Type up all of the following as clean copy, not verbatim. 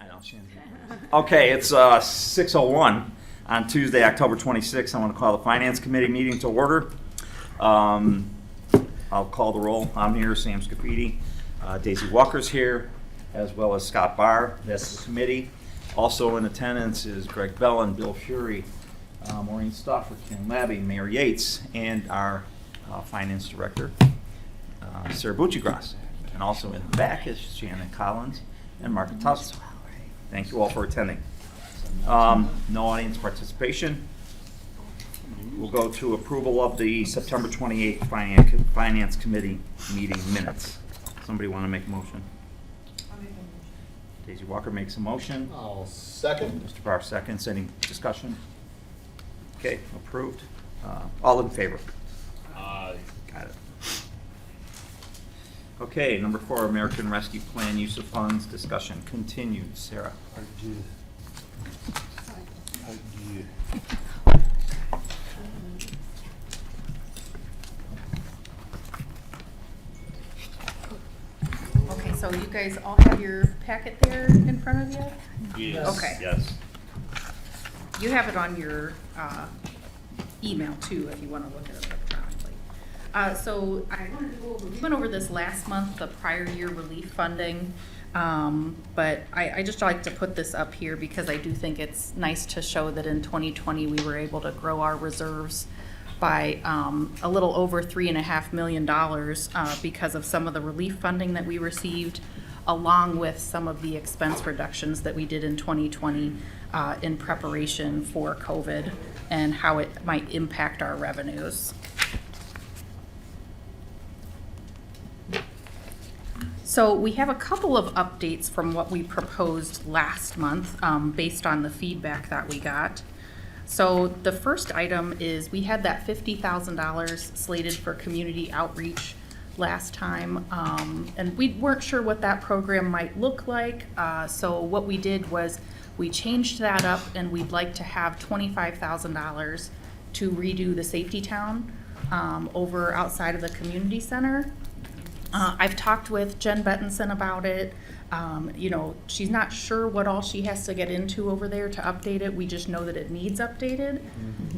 I know, Shannon. Okay, it's 6:01 on Tuesday, October 26th. I want to call the Finance Committee meeting to order. I'll call the roll. I'm here, Sam Scafidi. Daisy Walker's here, as well as Scott Barr. That's the committee. Also in attendance is Greg Bellin, Bill Fury, Maureen Stoffer, Ken Labby, Mayor Yates, and our Finance Director, Sarah Buccigross. And also in the back is Shannon Collins and Mark Tusk. Thank you all for attending. No audience participation. We'll go to approval of the September 28th Finance Committee meeting minutes. Somebody want to make a motion? I'll make a motion. Daisy Walker makes a motion. I'll second. Mr. Barr seconds. Any discussion? Okay, approved. All in favor? Got it. Okay, number 4, American Rescue Plan use of funds discussion continued. Sarah. Okay, so you guys all have your packet there in front of you? Yes. Okay. Yes. You have it on your email too, if you want to look at it electronically. So we went over this last month, the prior year relief funding. But I just like to put this up here because I do think it's nice to show that in 2020 we were able to grow our reserves by a little over $3.5 million because of some of the relief funding that we received, along with some of the expense reductions that we did in 2020 in preparation for COVID and how it might impact our revenues. So we have a couple of updates from what we proposed last month based on the feedback that we got. So the first item is we had that $50,000 slated for community outreach last time, and we weren't sure what that program might look like. So what we did was we changed that up, and we'd like to have $25,000 to redo the safety town over outside of the community center. I've talked with Jen Bettinson about it. You know, she's not sure what all she has to get into over there to update it. We just know that it needs updated.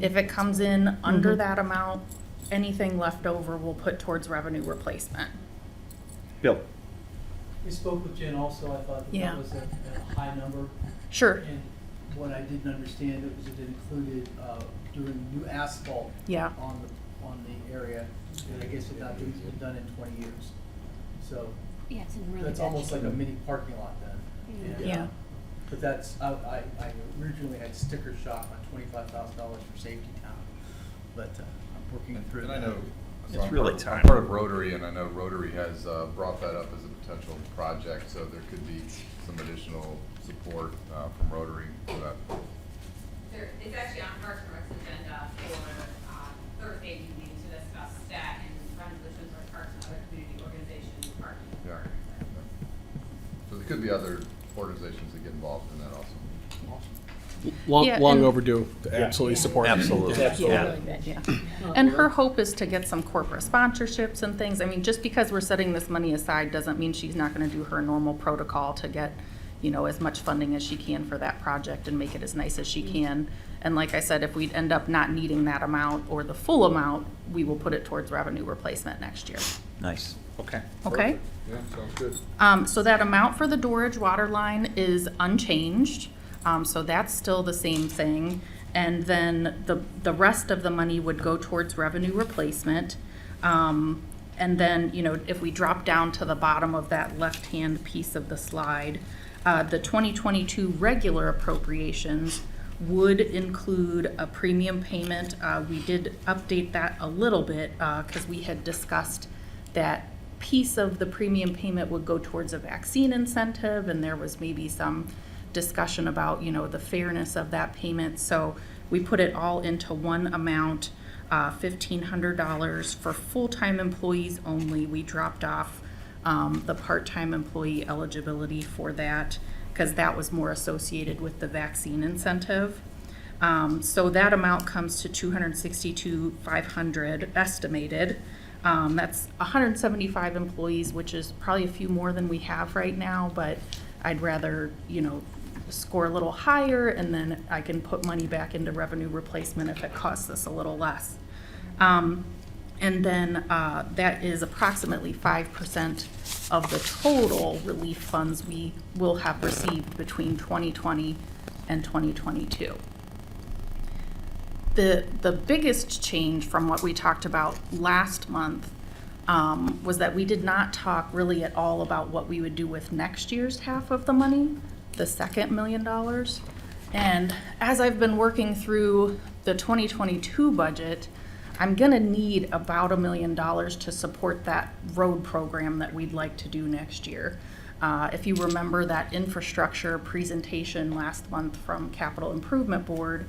If it comes in under that amount, anything left over we'll put towards revenue replacement. Bill. We spoke with Jen also. I thought that was a high number. Sure. And what I didn't understand was it included doing new asphalt on the area. And I guess it not been done in 20 years. So Yeah, it's in really that's bad almost shape. like a mini parking lot then. And, Yeah. But that's I originally had sticker shock on $25,000 for safety town, but I'm working through And that. I know, It's so I'm really part- time. I'm part of Rotary, and I know Rotary has brought that up as a potential project, so there could be some additional support from Rotary for that. It's actually on Parks and Rec's agenda for Thursday evening to discuss stat and resolutions for parks and other community organizations parking. Yeah. So there could be other organizations that get involved in that also. Long and- overdue. Absolutely support. Absolutely. Yeah. And her hope is to get some corporate sponsorships and things. I mean, just because we're setting this money aside doesn't mean she's not going to do her normal protocol to get, you know, as much funding as she can for that project and make it as nice as she can. And like I said, if we end up not needing that amount or the full amount, we will put it towards revenue replacement next year. Nice. Okay. Okay? Yeah, sounds good. So that amount for the Dorridge water line is unchanged. So that's still the same thing. And then the rest of the money would go towards revenue replacement. And then, you know, if we drop down to the bottom of that left-hand piece of the slide, the 2022 regular appropriations would include a premium payment. We did update that a little bit because we had discussed that piece of the premium payment would go towards a vaccine incentive, and there was maybe some discussion about, you know, the fairness of that payment. So we put it all into one amount, $1,500 for full-time employees only. We dropped off the part-time employee eligibility for that because that was more associated with the vaccine incentive. So that amount comes to $262,500 estimated. That's 175 employees, which is probably a few more than we have right now, but I'd rather, score a little higher, and then I can put money back into revenue replacement if it costs us a little less. And then that is approximately 5% of the total relief funds we will have received between 2020 and 2022. The biggest change from what we talked about last month was that we did not talk really at all about what we would do with next year's half of the money, the second $1 million. And as I've been working through the 2022 budget, I'm gonna need about $1 million to support that road program that we'd like to do next year. If you remember that infrastructure presentation last month from Capital Improvement Board,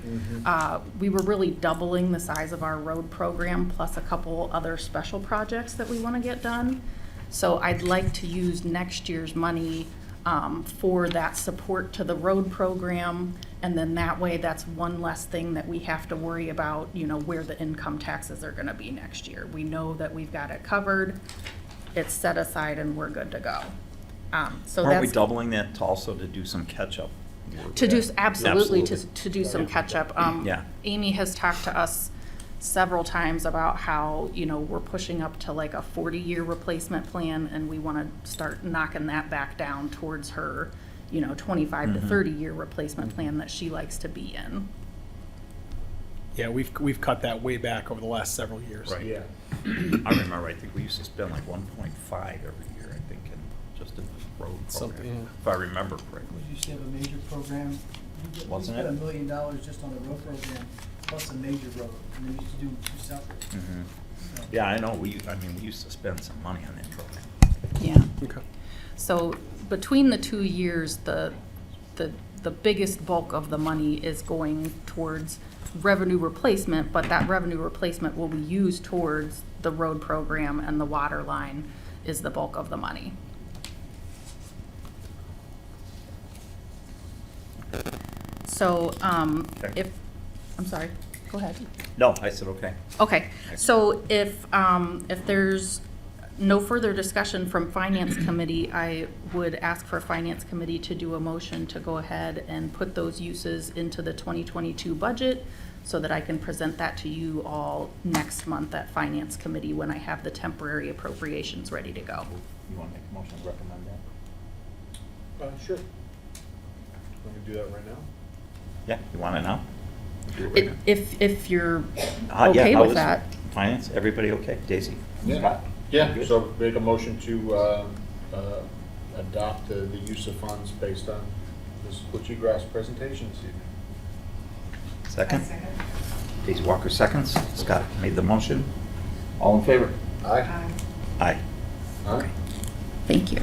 we were really doubling the size of our road program plus a couple other special projects that we wanna get done. So I'd like to use next year's money for that support to the road program, and then that way that's one less thing that we have to worry about, where the income taxes are gonna be next year. We know that we've got it covered, it's set aside, and we're good to go. So Aren't we that's, doubling that to also to do some catch-up? to do, absolutely, Absolutely. to do some catch-up. Yeah. Amy has talked to us several times about how, we're pushing up to like a 40-year replacement plan, and we want to start knocking that back down towards her, 25 to 30-year replacement plan that she likes to be in. Yeah, we've cut that way back over the last several years. Right. Yeah. I remember, I think we used to spend like 1.5 every year, I think, just in the road Something, program, yeah. if I remember correctly. We used to have a major program. Wasn't We it? spent $1 million just on the road program, plus a major road, and we used to do two separate. Mhm. So- Yeah, I know, we used to spend some money on that program. Yeah. Okay. So between the 2 years, the biggest bulk of the money is going towards revenue replacement, but that revenue replacement will be used towards the road program, and the water line is the bulk of the money. So, Okay. I'm sorry, go ahead. No, I said, okay. Okay, so if there's no further discussion from Finance Committee, I would ask for Finance Committee to do a motion to go ahead and put those uses into the 2022 budget so that I can present that to you all next month at Finance Committee when I have the temporary appropriations ready to go. You want to make a motion to recommend that? Sure. Let me do that right now. Yeah, you want it now? Do it right now. If you're Yeah, okay how with is that. Finance, everybody okay? Daisy? Yeah. Scott? Yeah, Good? so make a motion to adopt the use of funds based on this Butchie Grass presentation this evening. Second? Daisy Walker seconds. Scott made the motion. All in favor? Aye. Aye. Aye. Thank you.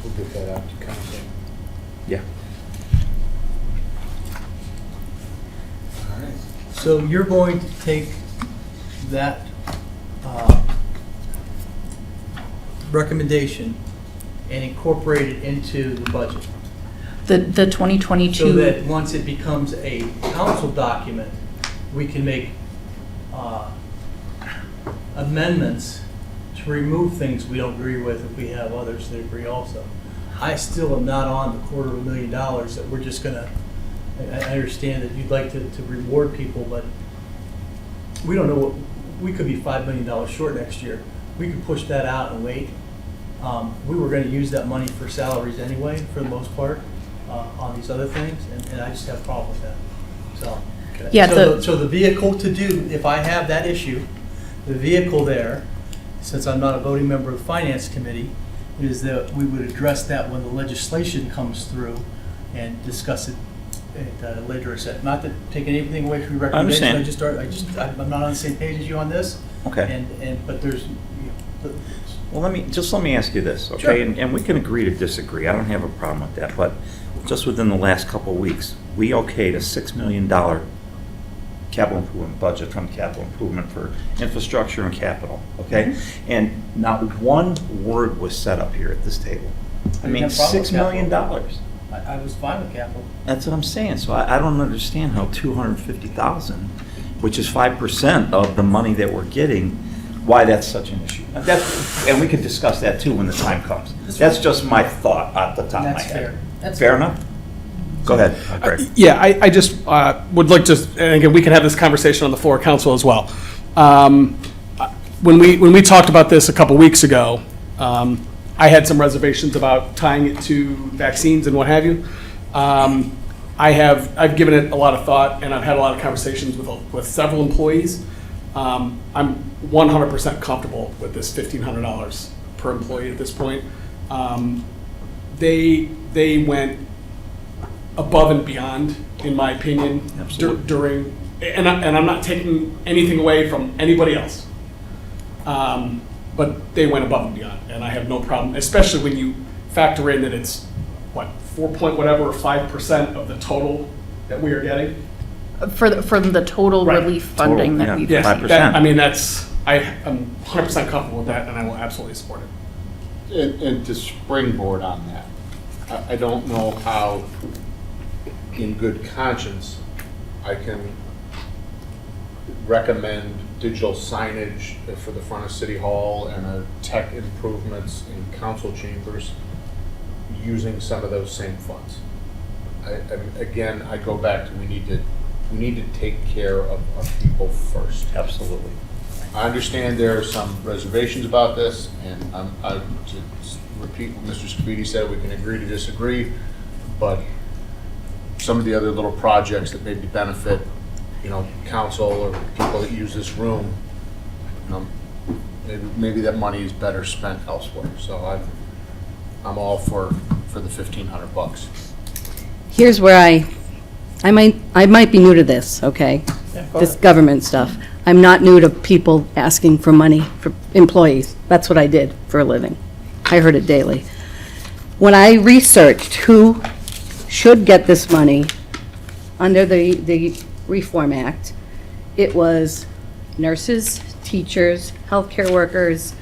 We'll get that out to council. Yeah. All right. So you're going to take that recommendation and incorporate it into the budget? The 2022. So that once it becomes a council document, we can make amendments to remove things we don't agree with if we have others that agree also. I still am not on the $250,000 that we're just gonna, I understand that you'd like to reward people, but we don't know what, we could be $5 million short next year. We could push that out and wait. We were gonna use that money for salaries anyway, for the most part, on these other things, and I just have a problem with that, so. Yeah, So the vehicle to do, if I have that issue, the vehicle there, since I'm not a voting member of the Finance Committee, is that we would address that when the legislation comes through and discuss it at a later set. Not to take anything away from your recommendation, understand. I'm not on the same page as you on this. Okay. But there's, Well, let me ask you this, okay? Sure. And we can agree to disagree. I don't have a problem with that. But just within the last couple of weeks, we okayed a $6 million capital improvement budget from capital improvement for infrastructure and capital, okay? Mm-hmm. And not one word was said up here at this table. I mean, have a problem $6 with million. capital. I was fine with capital. That's what I'm saying. So I don't understand how 250,000, which is 5% of the money that we're getting, why that's such an issue. And we could discuss that too when the time comes. That's just my thought off the top of my That's head. fair. Fair enough? Go ahead, Greg. Yeah, I just would like to, and again, we can have this conversation on the floor of council as well. When we talked about this a couple weeks ago, I had some reservations about tying it to vaccines and what have you. I've given it a lot of thought, and I've had a lot of conversations with several employees. I'm 100% comfortable with this $1,500 per employee at this point. They went above and beyond, in my opinion, Absolutely. during, and I'm not taking anything away from anybody else. But they went above and beyond, and I have no problem, especially when you factor in that it's, what, 4 point whatever, or 5% of the total that we are getting? From the total Right. relief funding Total, that yeah. we've Yes, 5%. that- I mean, I'm 100% comfortable with that, and I will absolutely support it. And to springboard on that, I don't know how, in good conscience, I can recommend digital signage for the front of City Hall and tech improvements in council chambers using some of those same funds. Again, I go back to we need to take care of our people first. Absolutely. I understand there are some reservations about this, and to repeat what Mr. Scafidi said, we can agree to disagree, but some of the other little projects that maybe benefit, council or people that use this room, maybe that money is better spent elsewhere. So I'm all for the $1,500. Here's where I might be new to this, okay? This government stuff. I'm not new to people asking for money for employees. That's what I did for a living. I heard it daily. When I researched who should get this money under the Reform Act, it was nurses, teachers, healthcare workers,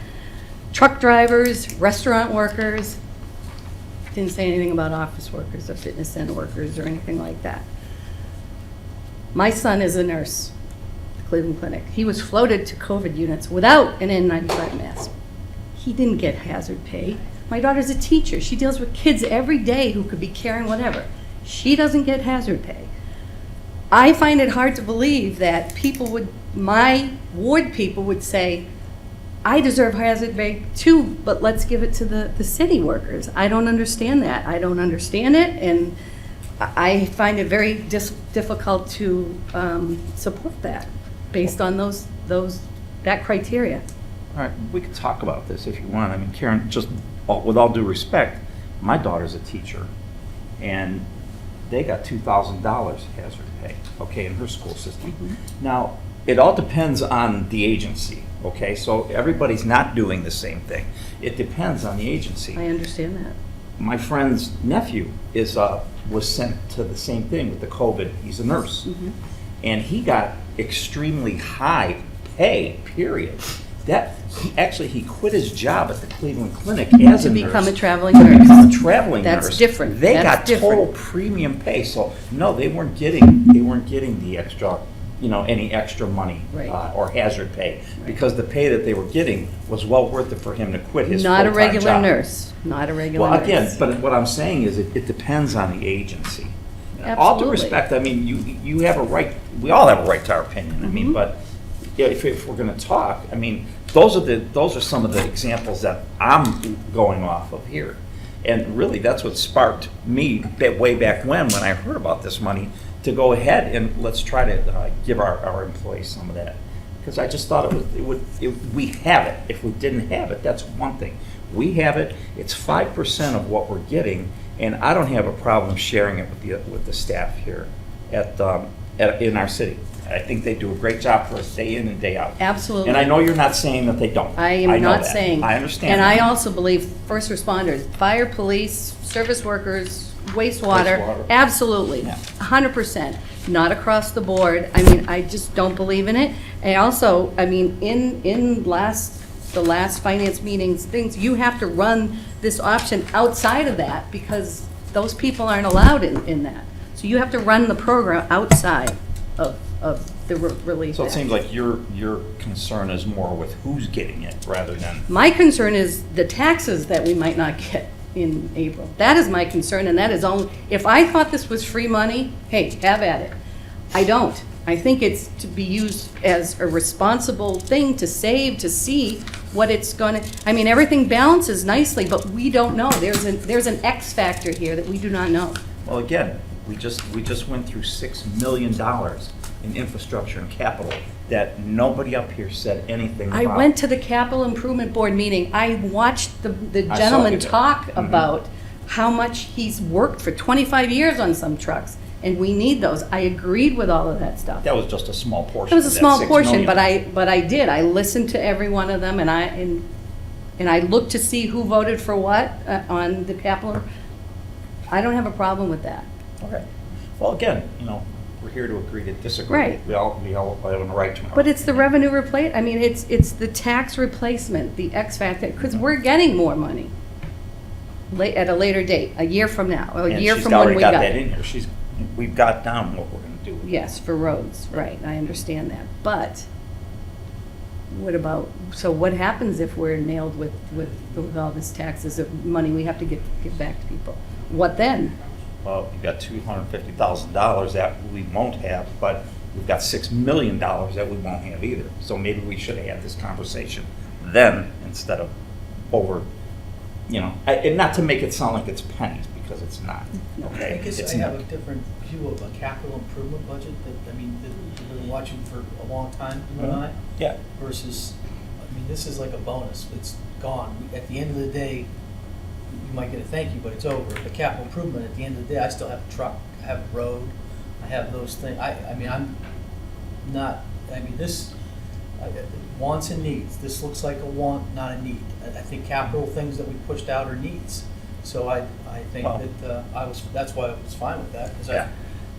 truck drivers, restaurant workers. Didn't say anything about office workers or fitness center workers or anything like that. My son is a nurse at the Cleveland Clinic. He was floated to COVID units without an N95 mask. He didn't get hazard pay. My daughter's a teacher. She deals with kids every day who could be carrying whatever. She doesn't get hazard pay. I find it hard to believe that my ward people would say, I deserve hazard pay too, but let's give it to the city workers. I don't understand that. I don't understand it, and I find it very difficult to support that based on that criteria. All right, we could talk about this if you want. I mean, Karen, just with all due respect, my daughter's a teacher, and they got $2,000 hazard pay, okay, in her school system. Now, it all depends on the agency, okay? So everybody's not doing the same thing. It depends on the agency. I understand that. My friend's nephew was sent to the same thing with the COVID. He's a nurse. And he got extremely high pay, period. He quit his job at the Cleveland Clinic as a To nurse. become a traveling nurse. A traveling nurse. That's different. They That's got different. total premium pay. So no, they weren't getting the extra, any extra money Right. or hazard pay, because the pay that they were getting was well worth it for him to quit his Not a full-time regular job. nurse, not a regular Well, nurse. again, but what I'm saying is it depends on the agency. All due Absolutely. respect, I mean, you have a right, we all have a right to our opinion, I Mm-hmm. mean, but if we're gonna talk, I mean, those are some of the examples that I'm going off of here. And really, that's what sparked me way back when I heard about this money, to go ahead and let's try to give our employees some of that. Because I just thought we have it. If we didn't have it, that's one thing. We have it, it's 5% of what we're getting, and I don't have a problem sharing it with the staff here in our city. I think they do a great job for us day in and day out. Absolutely. And I know you're not saying that they don't. I am know not that. saying. I understand And that. I also believe first responders, fire, police, service workers, wastewater, Wastewater. absolutely, Yeah. 100%. Not across the board. I mean, I just don't believe in it. And also, I mean, in the last finance meetings, you have to run this option outside of that, because those people aren't allowed in that. So you have to run the program outside of the relief. So it act. seems like your concern is more with who's getting it rather than, My concern is the taxes that we might not get in April. That is my concern, and that is only, if I thought this was free money, hey, have at it. I don't. I think it's to be used as a responsible thing to save, to see what it's gonna, I mean, everything balances nicely, but we don't know. There's an X factor here that we do not know. well, again, we just went through $6 million in infrastructure and capital that nobody up here said anything about. I went to the capital improvement board meeting. I watched the I saw gentleman you there. talk Mhm. about how much he's worked for 25 years on some trucks, and we need those. I agreed with all of that stuff. That was just a small portion. It was a of that small $6 portion, million. but I did. I listened to every one of them, and I looked to see who voted for what on the capital. I don't have a problem with that. Okay. Well, again, we're here to agree to disagree. Right. We all have a right to. But it's the revenue I mean, it's the tax replacement, the X factor, because we're getting more money at a later date, a year from now, or a And year she's from when already we got got that it. in here. We've got down what we're gonna do with it. Yes, for roads, right, I understand that. But what about, so what happens if we're nailed with all this taxes of money we have to give back to people? What then? Well, you've got $250,000 that we won't have, but we've got $6 million that we won't have either. So maybe we should have had this conversation then instead of over, and not to make it sound like it's pennies, because it's not, okay? I guess It's I have a not. different view of a capital improvement budget that we've been watching for a long time, you and I, Yeah, versus, this is like a bonus. It's gone. At the end of the day, you might get a thank you, but it's over. The capital improvement, at the end of the day, I still have a truck, I have a road, I have those things. This, wants and needs. This looks like a want, not a need. I think capital things that we pushed out are needs. So I think Well- that that's why I was fine with that, because Yeah.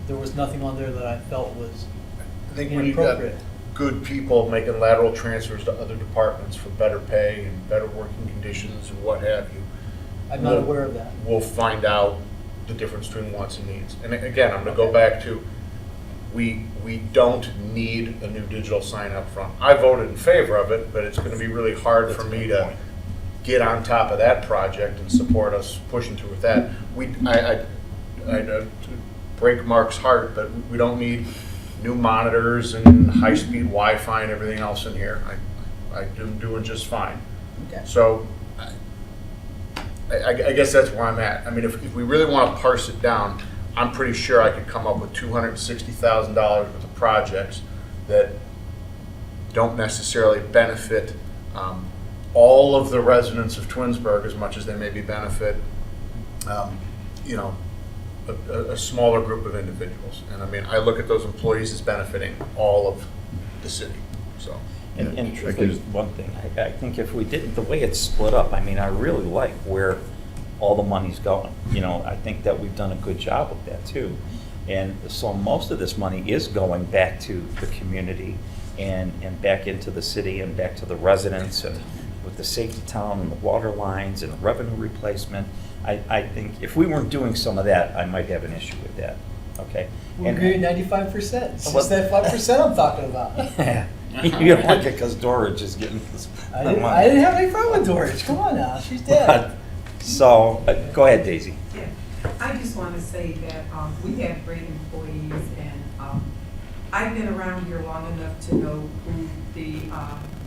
there was nothing on there that I felt was I think when you've got inappropriate. good people making lateral transfers to other departments for better pay and better working conditions and what have you, I'm not aware of that. we'll find out the difference between wants and needs. And again, I'm gonna go back to, we don't need a new digital sign up front. I voted in favor of it, but it's gonna be really hard for me to get on top of that project and support us pushing through with that. To break Mark's heart, but we don't need new monitors and high-speed Wi-Fi and everything else in here. I'm doing just fine. Okay. So I guess that's where I'm at. If we really want to parse it down, I'm pretty sure I could come up with $260,000 worth of projects that don't necessarily benefit all of the residents of Twinsburg as much as they maybe benefit, a smaller group of individuals. And I look at those employees as benefiting all of the city, so. and truthfully, one thing, I think if we did, the way it's split up, I really like where all the money's going. I think that we've done a good job with that too. And so most of this money is going back to the community and back into the city and back to the residents, and with the safety town and the water lines and the revenue replacement. I think if we weren't doing some of that, I might have an issue with that, okay? We And- agree at 95%. It's Well- just that 5% I'm talking about. You don't like it because Dorridge is getting this I money. didn't have any problem with Dorridge. Come on now, she's dead. So, go ahead, Daisy. Yeah, I just want to say that we have great employees, and I've been around here long enough to know who the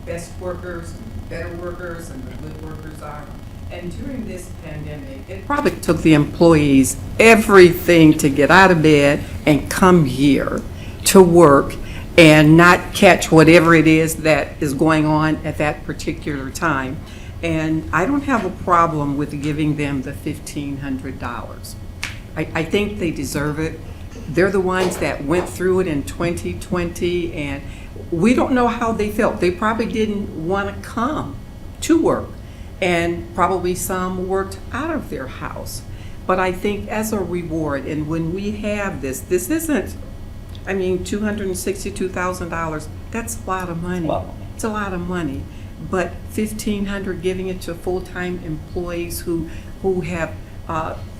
best workers, better workers, and the good workers are. And during this pandemic, it probably took the employees everything to get out of bed and come here to work and not catch whatever it is that is going on at that particular time. And I don't have a problem with giving them the $1,500. I think they deserve it. They're the ones that went through it in 2020, and we don't know how they felt. They probably didn't want to come to work, and probably some worked out of their house. But I think as a reward, and when we have this isn't, $262,000, that's a lot of money. Wow. It's a lot of money. But $1,500, giving it to full-time employees who have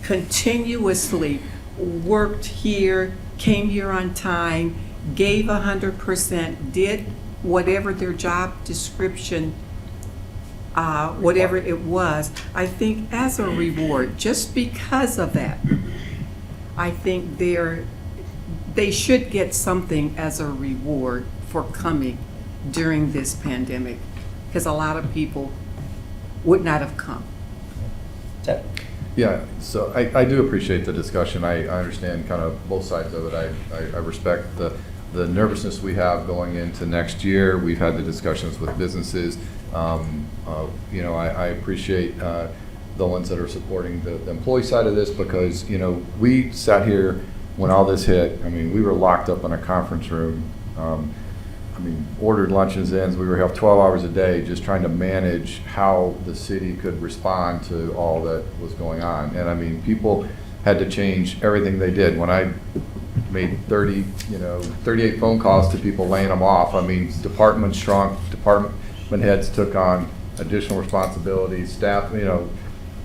continuously worked here, came here on time, gave 100%, did whatever their job description, whatever it was, I think as a reward, just because of that, I think they should get something as a reward for coming during this pandemic, because a lot of people would not have come. Ted? Yeah, so I do appreciate the discussion. I understand kind of both sides of it. I respect the nervousness we have going into next year. We've had the discussions with businesses. You know, I appreciate the ones that are supporting the employee side of this, because, you know, we sat here when all this hit. I mean, we were locked up in a conference room. I mean, ordered lunches in. We were up 12 hours a day just trying to manage how the city could respond to all that was going on. And I mean, people had to change everything they did. When I made 38 phone calls to people laying them off, I mean, departments shrunk, department heads took on additional responsibilities, staff, you know,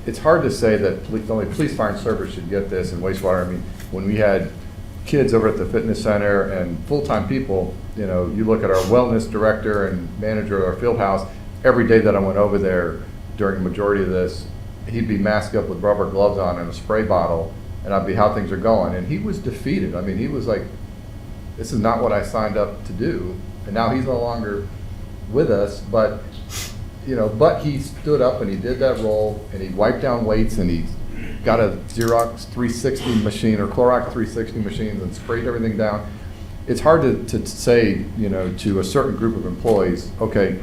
it's hard to say that only police, fire, and service should get this, and wastewater. I mean, when we had kids over at the fitness center and full-time people, you know, you look at our wellness director and manager of our field house, every day that I went over there during the majority of this, he'd be masked up with rubber gloves on and a spray bottle, and I'd be, how things are going. And he was defeated. I mean, he was like, this is not what I signed up to do. And now he's no longer with us, but, you know, but he stood up and he did that role, and he wiped down weights, and he got a Xerox 360 machine or Clorox 360 machines and sprayed everything down. It's hard to say, you know, to a certain group of employees, okay,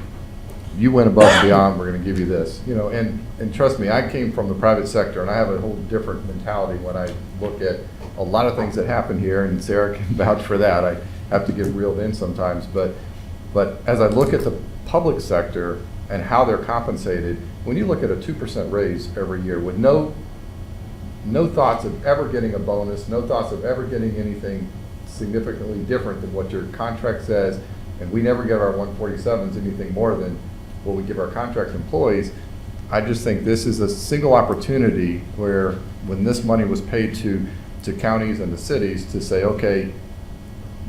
you went above and beyond, we're going to give you this, you know, and trust me, I came from the private sector, and I have a whole different mentality when I look at a lot of things that happen here, and Sarah can vouch for that. I have to get reeled in sometimes, but as I look at the public sector and how they're compensated, when you look at a 2% raise every year with no thoughts of ever getting a bonus, no thoughts of ever getting anything significantly different than what your contract says, and we never give our 147s anything more than what we give our contract employees, I just think this is a single opportunity where, when this money was paid to counties and to cities, to say, okay,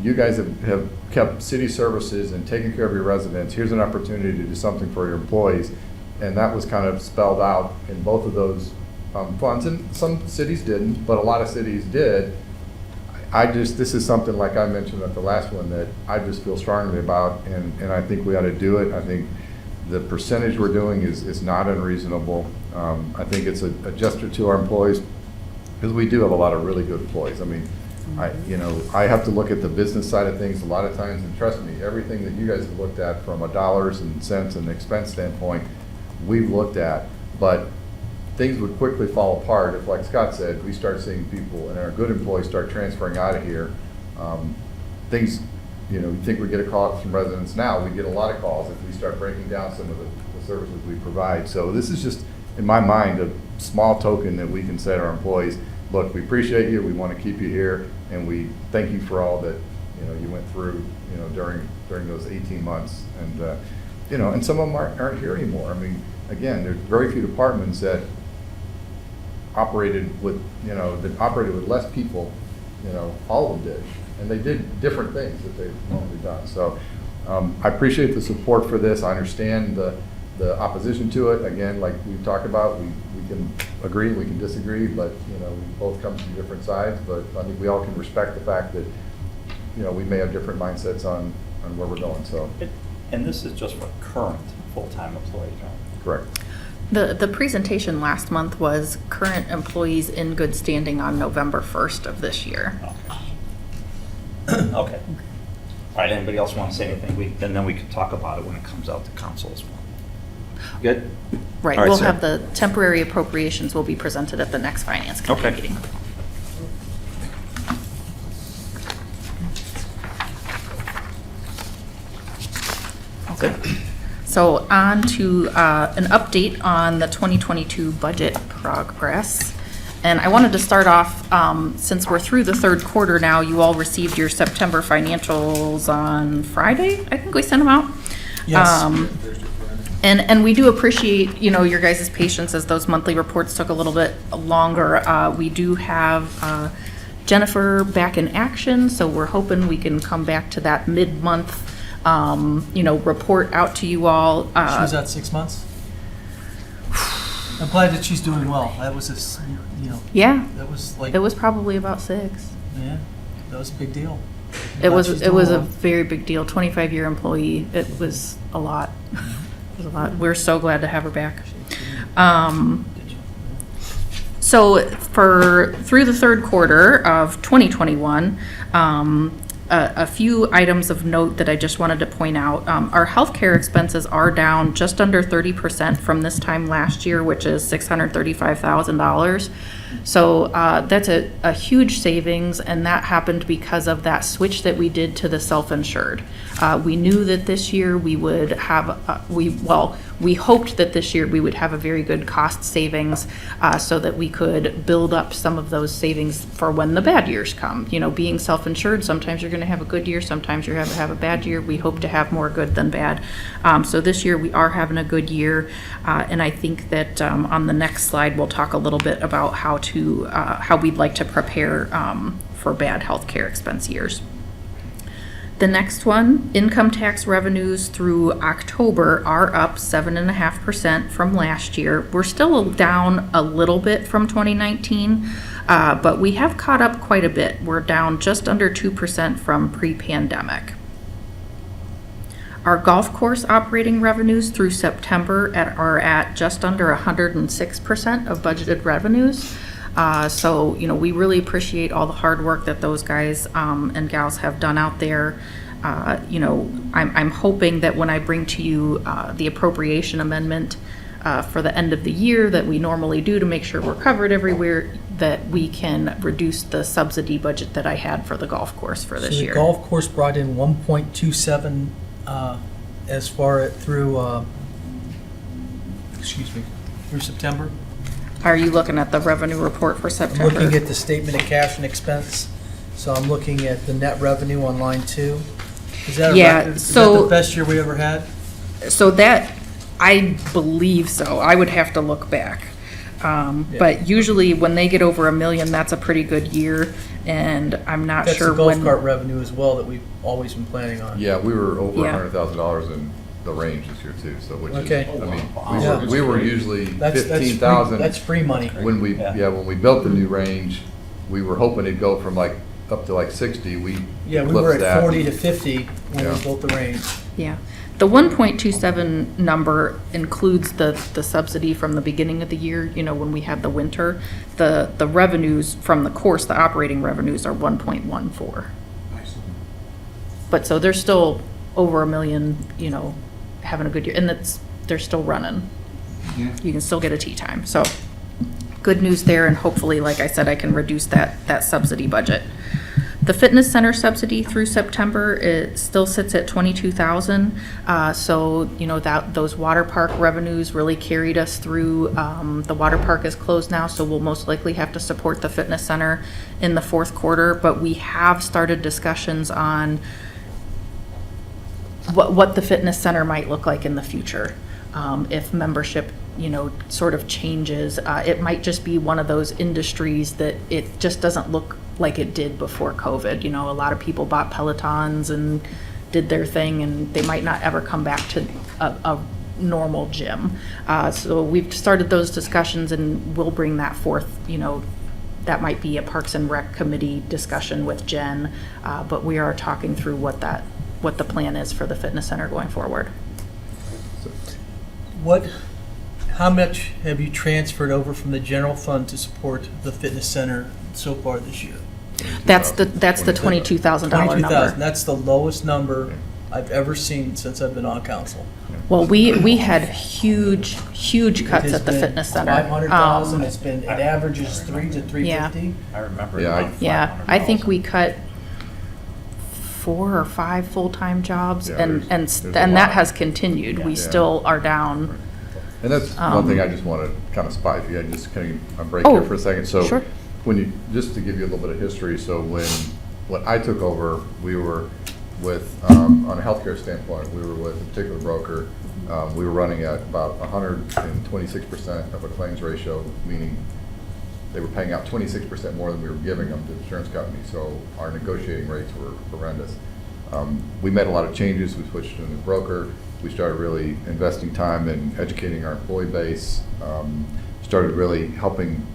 you guys have kept city services and taken care of your residents, here's an opportunity to do something for your employees. And that was kind of spelled out in both of those funds, and some cities didn't, but a lot of cities did. This is something, like I mentioned at the last one, that I just feel strongly about, and I think we ought to do it. I think the percentage we're doing is not unreasonable. I think it's a gesture to our employees, because we do have a lot of really good employees. I mean, I have to look at the business side of things a lot of times, and trust me, everything that you guys have looked at from a dollars and cents and expense standpoint, we've looked at, but things would quickly fall apart if, like Scott said, we start seeing people and our good employees start transferring out of here. Things, you know, you think we get a call from residents now, we get a lot of calls if we start breaking down some of the services we provide. So this is just, in my mind, a small token that we can say to our employees, look, we appreciate you, we want to keep you here, and we thank you for all that, you know, you went through, you know, during those 18 months. And, you know, and some of them aren't here anymore. I mean, again, there's very few departments that operated with less people, you know, all of them did. And they did different things that they've normally done. So I appreciate the support for this. I understand the opposition to it. Again, like we've talked about, we can agree, we can disagree, but, you know, we both come from different sides. But I think we all can respect the fact that, you know, we may have different mindsets on where we're going. So. And this is just for current full-time employees, right? Correct. The presentation last month was current employees in good standing on November 1st of this year. Okay. Okay. All right, anybody else want to say anything? Then we can talk about it when it comes out to council as well. Good? Right, All right, we'll Sarah. have the temporary appropriations will be presented at the next finance committee Okay. meeting. Good. So on to an update on the 2022 budget progress. And I wanted to start off, since we're through the third quarter now, you all received your September financials on Friday. I think we sent them out. Yes. And we do appreciate, you know, your guys' patience as those monthly reports took a little bit longer. We do have Jennifer back in action, so we're hoping we can come back to that mid-month, report out to you all. She was out 6 months? I'm glad that she's doing well. That was Yeah, that was like, it was probably about 6. yeah, that was a big deal. It Glad was, she's it was a doing well. very big deal, 25-year employee. It was a lot. It was a lot. We're so glad to have her back. So through the third quarter of 2021, a few items of note that I just wanted to point out. Our healthcare expenses are down just under 30% from this time last year, which is $635,000. So that's a huge savings, and that happened because of that switch that we did to the self-insured. We knew that this year we would have, we hoped that this year we would have a very good cost savings so that we could build up some of those savings for when the bad years come. You know, being self-insured, sometimes you're going to have a good year, sometimes you're going to have a bad year. We hope to have more good than bad. So this year we are having a good year, and I think that on the next slide we'll talk a little bit about how we'd like to prepare for bad healthcare expense years. The next one, income tax revenues through October are up 7.5% from last year. We're still down a little bit from 2019, but we have caught up quite a bit. We're down just under 2% from pre-pandemic. Our golf course operating revenues through September are at just under 106% of budgeted revenues. So, we really appreciate all the hard work that those guys and gals have done out there. I'm hoping that when I bring to you the appropriation amendment for the end of the year that we normally do to make sure we're covered everywhere, that we can reduce the subsidy budget that I had for the golf course for this year. So the golf course brought in 1.27 as far through September. Are you looking at the revenue report for I'm September? looking at the statement of cash and expense, so I'm looking at the net revenue on line 2. Is that a Yeah, record? Is so- that the best year we ever had? So that, I believe so. I would have to look back. But usually when they get over $1 million, that's a pretty good year, and I'm not That's sure the golf when. cart revenue as well that we've always been planning on. Yeah, we were over Yeah. $100,000 in the range this year too, so which is, Okay. we were usually That's free- 15,000. That's free money. When we built the new range, we were hoping it'd go from up to 60. Yeah, we flipped were at that. 40 to 50 when we Yeah. built the range. Yeah. The 1.27 number includes the subsidy from the beginning of the year, when we had the winter. The revenues from the course, the operating revenues are 1.14. But so they're still over $1 million, having a good year, and they're still running. You can still get a tee time, so good news there, and hopefully, like I said, I can reduce that subsidy budget. The fitness center subsidy through September, it still sits at $22,000. So, those water park revenues really carried us through. The water park is closed now, so we'll most likely have to support the fitness center in the fourth quarter. But we have started discussions on what the fitness center might look like in the future. If membership, sort of changes, it might just be one of those industries that it just doesn't look like it did before COVID. A lot of people bought Pelotons and did their thing, and they might not ever come back to a normal gym. So we've started those discussions, and we'll bring that forth. That might be a Parks and Rec Committee discussion with Jen, but we are talking through what the plan is for the fitness center going forward. How much have you transferred over from the general fund to support the fitness center so far this year? That's the $22,000 $22,000. number. That's the lowest number I've ever seen since I've been on council. Well, we had huge cuts It has at the been fitness center. 500,000. It averages 3 to 350. I remember. Yeah, around Yeah, I think 500,000. we cut 4 or 5 full-time jobs, Yeah, and there's a that lot. has continued. We Yeah. still are down. And that's one thing I just want to kind of spot, if you had just kind of a break here for a second. So sure. just to give you a little bit of history, so when I took over, we were with, on a healthcare standpoint, we were with a particular broker. We were running at about 126% of a claims ratio, meaning they were paying out 26% more than we were giving them to the insurance company, so our negotiating rates were horrendous. We made a lot of changes. We switched to a new broker. We started really investing time in educating our employee base, started really helping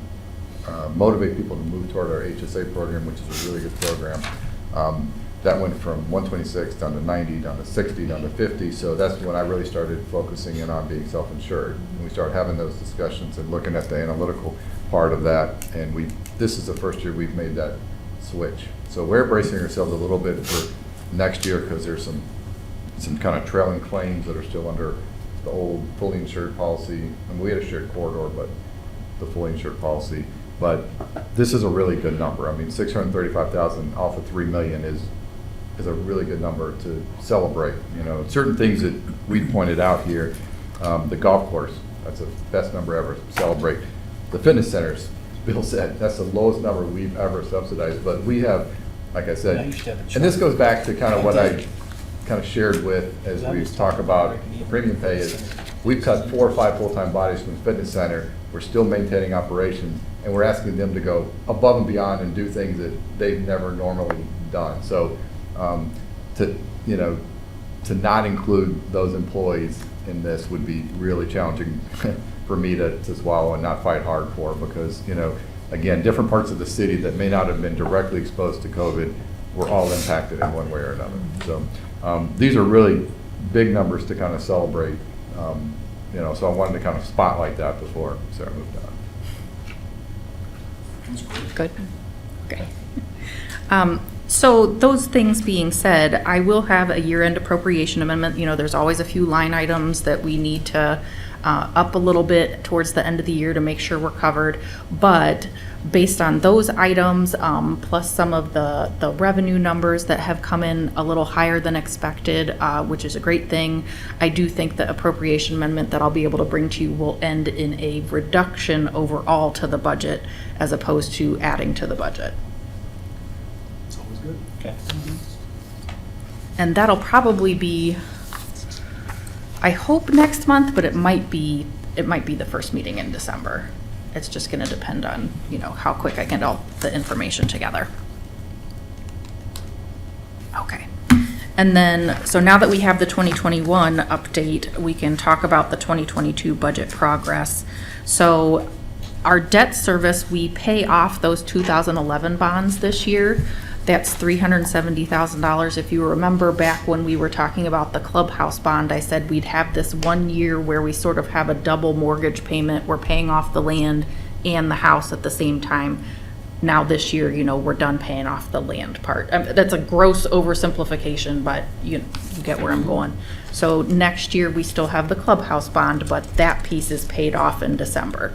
motivate people to move toward our HSA program, which is a really good program. That went from 126 down to 90, down to 60, down to 50. So that's when I really started focusing in on being self-insured. And we started having those discussions and looking at the analytical part of that. And this is the first year we've made that switch. So we're bracing ourselves a little bit for next year because there's some kind of trailing claims that are still under the old fully insured policy. And we had a shared corridor, but the fully insured policy. But this is a really good number. I mean, 635,000 off of 3 million is a really good number to celebrate. You know, certain things that we pointed out here, the golf course, that's the best number ever to celebrate. The fitness centers, Bill said, that's the lowest number we've ever subsidized. But we have, like I said, and this goes back to kind of what I kind of shared with as we talk about premium pay is we've cut 4 or 5 full-time bodies from the fitness center. We're still maintaining operations, and we're asking them to go above and beyond and do things that they've never normally done. So to not include those employees in this would be really challenging for me to swallow and not fight hard for, because, you know, again, different parts of the city that may not have been directly exposed to COVID were all impacted in one way or another. So these are really big numbers to kind of celebrate, so I wanted to kind of spotlight that before Sarah moved on. Good. Okay. So those things being said, I will have a year-end appropriation amendment. You know, there's always a few line items that we need to up a little bit towards the end of the year to make sure we're covered. But based on those items, plus some of the revenue numbers that have come in a little higher than expected, which is a great thing, I do think the appropriation amendment that I'll be able to bring to you will end in a reduction overall to the budget as opposed to adding to the budget. It's always good. Okay. And that'll probably be, I hope next month, but it might be the first meeting in December. It's just gonna depend on, how quick I get all the information together. Okay. And then, so now that we have the 2021 update, we can talk about the 2022 budget progress. So our debt service, we pay off those 2011 bonds this year. That's $370,000. If you remember back when we were talking about the clubhouse bond, I said we'd have this 1 year where we sort of have a double mortgage payment. We're paying off the land and the house at the same time. Now this year, we're done paying off the land part. That's a gross oversimplification, but you get where I'm going. So next year, we still have the clubhouse bond, but that piece is paid off in December.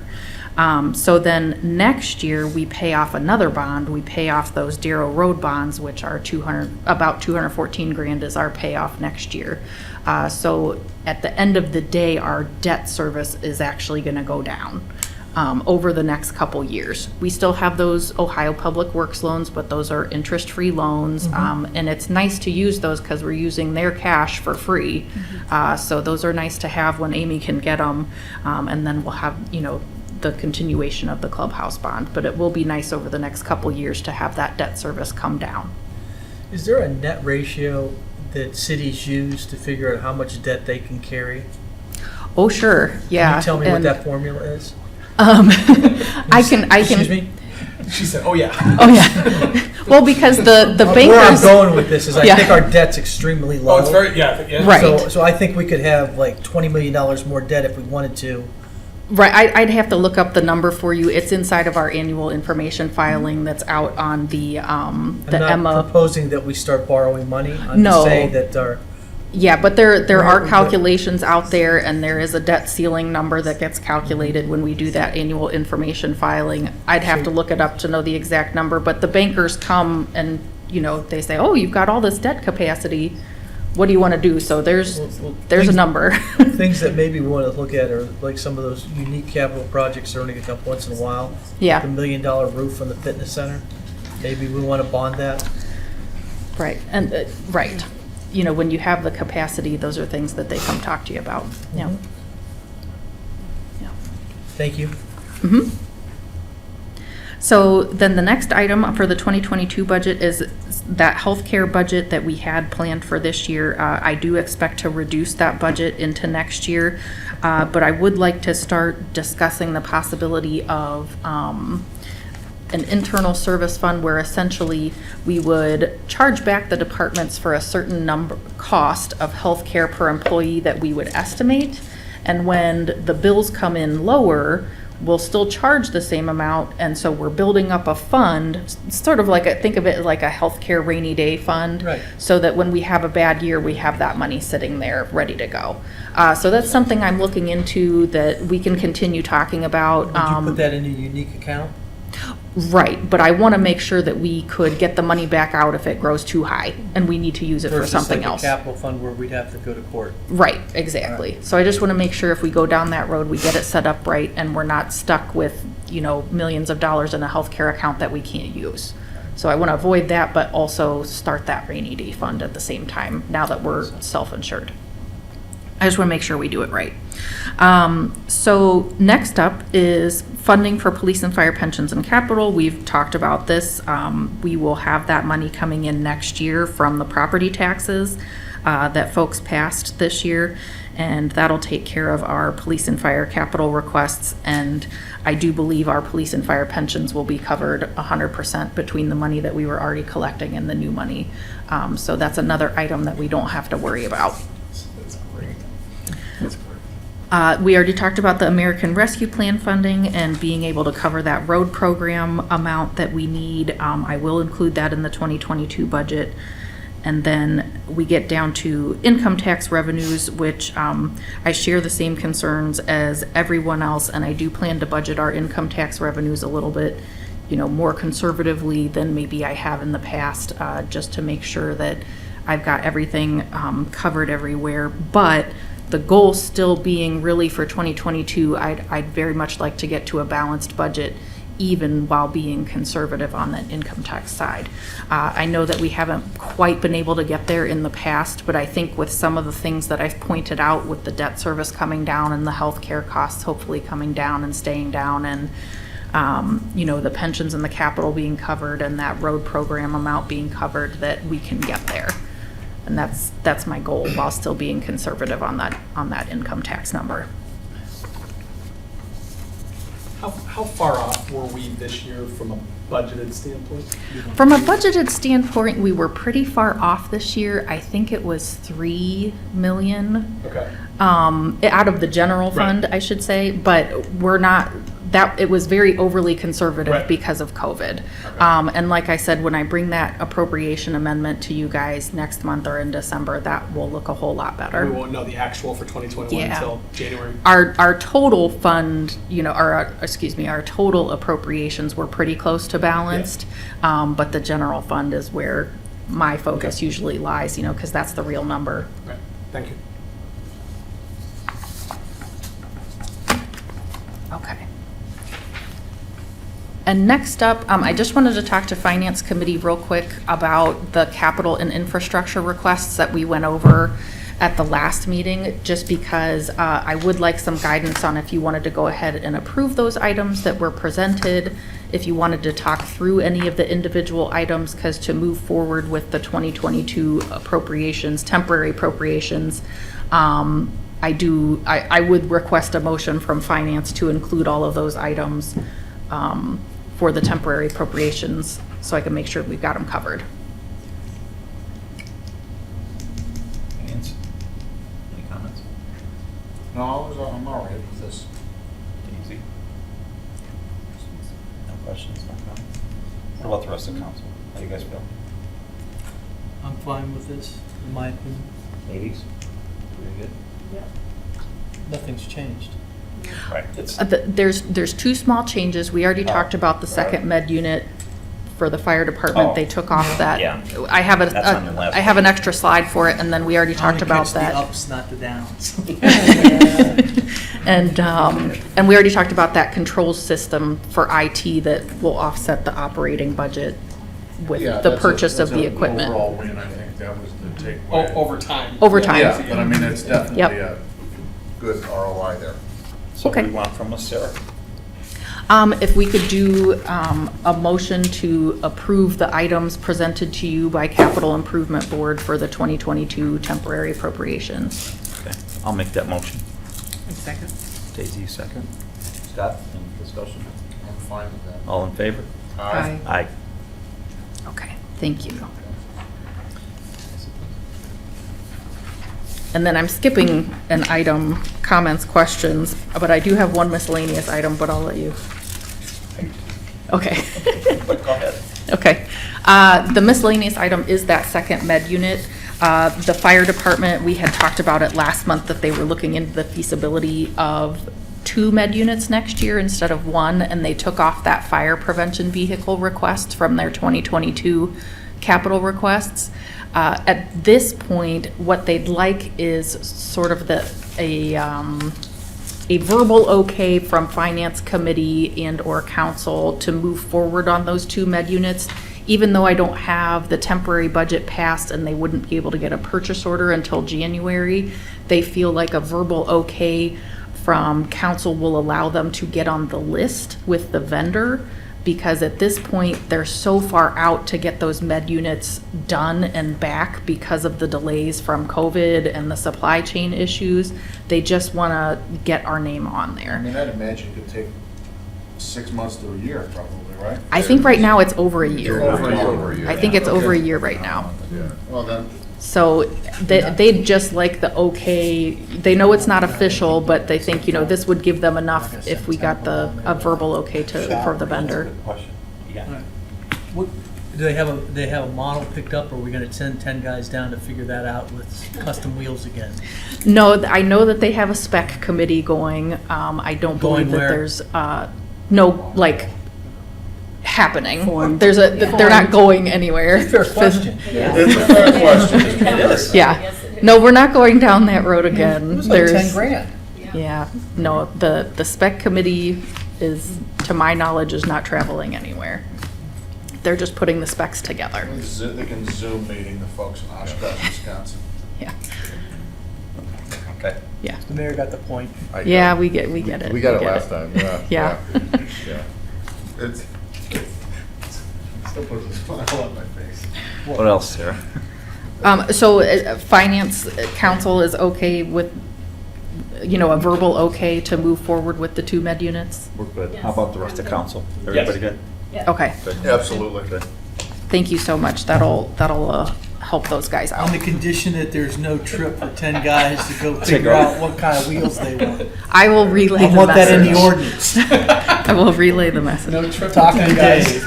So then next year, we pay off another bond. We pay off those Darrow Road bonds, which are about $214,000 is our payoff next year. So at the end of the day, our debt service is actually going to go down over the next couple years. We still have those Ohio Public Works loans, but those are interest-free loans. And it's nice to use those because we're using their cash for free. So those are nice to have when Amy can get them. And then we'll have, the continuation of the clubhouse bond, but it will be nice over the next couple years to have that debt service come down. Is there a net ratio that cities use to figure out how much debt they can carry? Oh, sure, yeah. Can you tell me what And, that formula is? I can. Excuse me? She said, oh, yeah. Oh, yeah. Well, because the bankers. Where I'm going with this is I Yeah. think our debt's extremely low. Oh, it's very, yeah. Right. So I think we could have like $20 million more debt if we wanted to. Right, I'd have to look up the number for you. It's inside of our annual information filing that's out on the I'm Emma. not proposing that we start borrowing money. I'm No. just saying that our, Yeah, but there are Right. calculations out there, and there is a debt ceiling number that gets calculated when we do that annual information filing. I'd have to look it up to know the exact number, but the bankers come and, they say, oh, you've got all this debt capacity. What do you want to do? So there's a things- number. things that maybe we want to look at are like some of those unique capital projects that are only going to come once in a while. Yeah. The $1 million roof on the fitness center. Maybe we want to bond that. Right, and, right. When you have the capacity, those are things that they come talk to you about. Yeah. Mhm. Yeah. Thank you. So then the next item for the 2022 budget is that healthcare budget that we had planned for this year. I do expect to reduce that budget into next year, but I would like to start discussing the possibility of an internal service fund where essentially we would charge back the departments for a certain cost of healthcare per employee that we would estimate. And when the bills come in lower, we'll still charge the same amount, and so we're building up a fund, sort of like, think of it like a healthcare rainy day fund. Right. So that when we have a bad year, we have that money sitting there ready to go. So that's something I'm looking into that we can continue talking about. Would you put that in a unique account? Right, but I want to make sure that we could get the money back out if it grows too high, and we need to use it for something else. Versus like a capital fund where we'd have to go to court. Right, exactly. So I just want to make sure if we go down that road, we get it set up right, and we're not stuck with, millions of dollars in a healthcare account that we can't use. So I want to avoid that, but also start that rainy day fund at the same time, now that we're self-insured. I just want to make sure we do it right. So next up is funding for police and fire pensions and capital. We've talked about this. We will have that money coming in next year from the property taxes that folks passed this year, and that'll take care of our police and fire capital requests. And I do believe our police and fire pensions will be covered 100% between the money that we were already collecting and the new money. So that's another item that we don't have to worry about. That's great. That's great. We already talked about the American Rescue Plan funding and being able to cover that road program amount that we need. I will include that in the 2022 budget. And then we get down to income tax revenues, which I share the same concerns as everyone else, and I do plan to budget our income tax revenues a little bit, more conservatively than maybe I have in the past, just to make sure that I've got everything covered everywhere. But the goal still being really for 2022, I'd very much like to get to a balanced budget, even while being conservative on the income tax side. I know that we haven't quite been able to get there in the past, but I think with some of the things that I've pointed out, with the debt service coming down and the healthcare costs hopefully coming down and staying down, and the pensions and the capital being covered and that road program amount being covered, that we can get there. And that's my goal, while still being conservative on that income tax number. How far off were we this year from a budgeted standpoint? From a budgeted standpoint, we were pretty far off this year. I think it was 3 million. Okay. Out of the general fund, Right. I should say, but we're not, it was very overly conservative Right. because of COVID. Okay. And like I said, when I bring that appropriation amendment to you guys next month or in December, that will look a whole lot better. We won't know the actual for 2021 Yeah. until January. Our total fund, our total appropriations were pretty close to balanced, but the general fund is where my focus Okay. usually lies, because that's the real number. Right. Thank you. Okay. And next up, I just wanted to talk to Finance Committee real quick about the capital and infrastructure requests that we went over at the last meeting, just because I would like some guidance on if you wanted to go ahead and approve those items that were presented, if you wanted to talk through any of the individual items, because to move forward with the 2022 appropriations, temporary appropriations, I would request a motion from Finance to include all of those items for the temporary appropriations, so I can make sure we've got them covered. Any comments? No, I'm all right with this. Easy. No questions, no comments? What about the rest of the council? How do you guys feel? I'm fine with this, in my opinion. Ladies? Pretty good? Nothing's changed. Right. It's, There's two small changes. We already talked about the second med unit for the fire department. Oh. They took off that. Yeah. I have That's on the last I have an extra slide for it, and then we already talked about The that. ups, not the downs. And we already talked about that controls system for IT that will offset the operating budget with Yeah, the that's purchase of that's the an equipment. Overall win, I think that was the takeaway. Over time. Over time. Yeah, but I mean, it's definitely Yep. a good ROI there. so what do Okay. you want from us, Sarah? If we could do a motion to approve the items presented to you by Capital Improvement Board for the 2022 temporary appropriations. Okay, I'll make that motion. Second. Daisy, you second. Scott, any discussion? I'm fine with that. All in favor? Aye. Aye. Okay, thank you. And then I'm skipping an item, comments, questions, but I do have one miscellaneous item, but I'll let you. Okay. But go ahead. Okay. The miscellaneous item is that second med unit. The fire department, we had talked about it last month that they were looking into the feasibility of 2 med units next year instead of 1, and they took off that fire prevention vehicle request from their 2022 capital requests. At this point, what they'd like is sort of a verbal okay from finance committee and/or council to move forward on those 2 med units. Even though I don't have the temporary budget passed and they wouldn't be able to get a purchase order until January, they feel like a verbal okay from council will allow them to get on the list with the vendor, because at this point, they're so far out to get those med units done and back because of the delays from COVID and the supply chain issues. They just want to get our name on I there. mean, I'd imagine it could take 6 months to a year probably, right? I think right now it's over a year. Over a year. I think it's over a year right now. Yeah. Well, then, So they'd just like the okay, they know it's not official, but they think, this would give them enough if we got a verbal okay for the vendor. Good question. Yeah. What, do they have a model picked up, or are we gonna send 10 guys down to figure that out with custom wheels again? No, I know that they have a spec committee going. I don't Going believe that where? there's, no, like, happening. Formed. They're not going anywhere. Fair question. it's a fair question. It is. Yeah. No, we're not going down that road again. It was like 10 There's, grand. yeah, no, the spec committee is, to my knowledge, is not traveling anywhere. They're just putting the specs together. They can Zoom meeting the folks in Oshkosh, Wisconsin. Yeah, Okay. yeah. The mayor got the point. Yeah, we get it. We got it get last time, yeah. Yeah. Yeah. It's still puts a smile on my face. What else, Sarah? So finance council is okay with, a verbal okay to move forward with the 2 med units? We're good. How about the rest of council? Everybody good? Okay, Good. Absolutely. Good. thank you so much. That'll help those guys On out. the condition that there's no trip for 10 guys to go Take figure off. out what kind of wheels they want. I will relay the I want that in the message. ordinance. I will relay the message. Talking to Dave.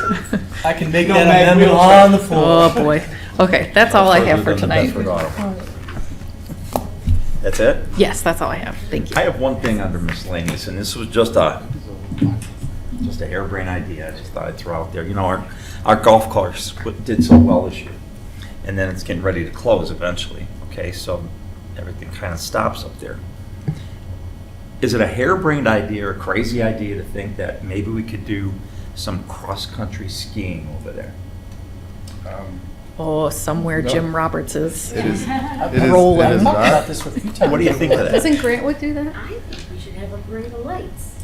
I can make No that mag amendment wheels. on the floor. Oh, boy. Okay, that's all I have for Further than the tonight. best regard. That's it? Yes, that's all I have. Thank I you. have one thing under miscellaneous, and this was just a harebrained idea. I just thought I'd throw out there. Our golf course did so well this year, and then it's getting ready to close eventually. Okay, so everything kind of stops up there. Is it a harebrained idea or a crazy idea to think that maybe we could do some cross-country skiing over there? Oh, somewhere No. Jim Roberts is. It is Rolling. I've talked not. about this with a few times. What do you think of that? Doesn't Grantwood do that? I think we should have a parade of lights.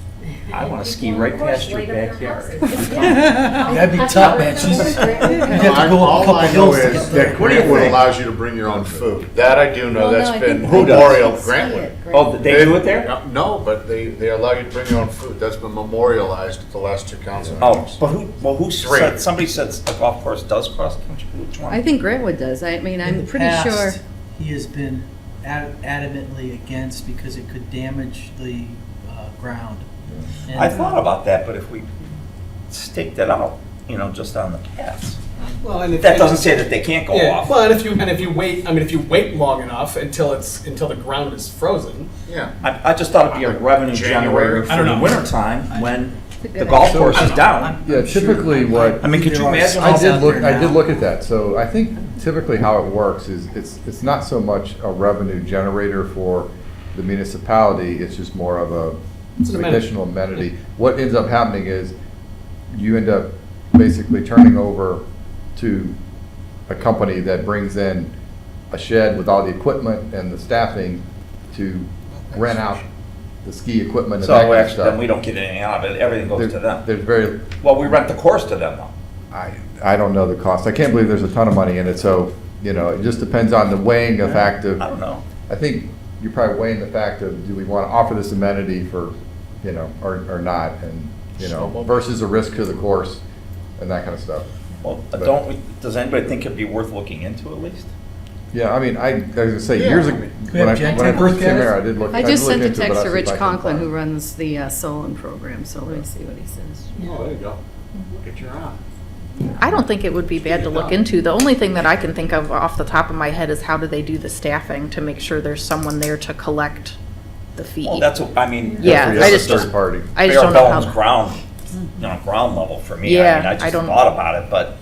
I wanna People ski on the right course past your light up their backyard. houses. That'd be tough, man. You'd have to go up a All couple I know hills to is get there. that What do you Grantwood think? allows you to bring your own food. That I do know, Well, no, that's I been think- Who does? memorial, Grantwood. Oh, they do it there? No, but they allow you to bring your own food. That's been memorialized at the last 2 council Oh, meetings. but who Three. said, somebody said a golf course does cross-country? Which one? I think Grantwood does. I mean, In I'm the pretty sure. past, he has been adamantly against because it could damage the ground. And, I thought about that, but if we staked it out, just on the paths. Well, and if That doesn't say that they can't go Yeah, off. well, and if you wait long enough until the ground is frozen. Yeah. I just thought it'd be a revenue generator I for don't the know. wintertime when the golf course is down. Yeah, typically what. I mean, could you imagine I all did out look, there I did now. look at that. So I think typically how it works is it's not so much a revenue generator for the municipality, it's just more of a It's an amenity. additional amenity. What ends up happening is you end up basically turning over to a company that brings in a shed with all the equipment and the staffing to rent out the ski equipment and that So kind of actually, then we stuff. don't get anything out of it, everything goes to them. There's very, Well, we rent the course to them though. I don't know the cost. I can't believe there's a ton of money in it, so, it just depends on the weighing the fact of. I don't know. I think you're probably weighing the fact of, do we want to offer this amenity for, or not, and, versus a risk to the course and that kind of stuff. Well, But- does anybody think it'd be worth looking into at least? Yeah, I mean, I was gonna say, years ago, we have when Jen I take a first look came at here, it? I did look. I just looked sent a into it, but text I'll to see Rich if I can Conklin, find who it. runs the Solon program, so let me see what he says. Oh, there you go. Get your eye. I don't think it would be bad to look into. The only thing that I can think of off the top of my head is how do they do the staffing to make sure there's someone there to collect the fee? Well, that's, I mean. Yeah, That's I a just- third party. I just don't know Bare bones how. ground, ground level for me. Yeah, I mean, I I just don't- thought about it, but,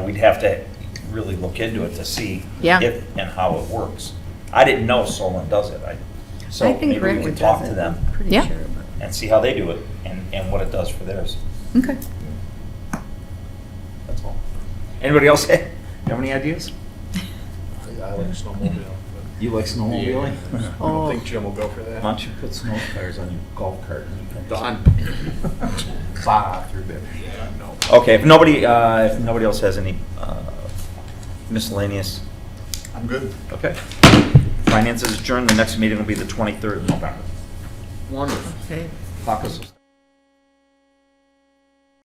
we'd have to really look into it to see Yeah. if and how it works. I didn't know Solon does it. So I think maybe we can Brentwood talk does to it. them I'm pretty Yeah. sure, but- and see how they do it and what it does for theirs. Okay. That's all. Anybody else have any ideas? I like snowmobiling, You like snowmobiling? but I don't think Jim will go for that. Why don't you put snow tires on your golf cart? and you can- Done. Fly through there. No. Okay, if nobody else has any miscellaneous, I'm good. okay. Finances adjourned, the next meeting will be the 23rd of November. Wonderful. Okay. Caucus.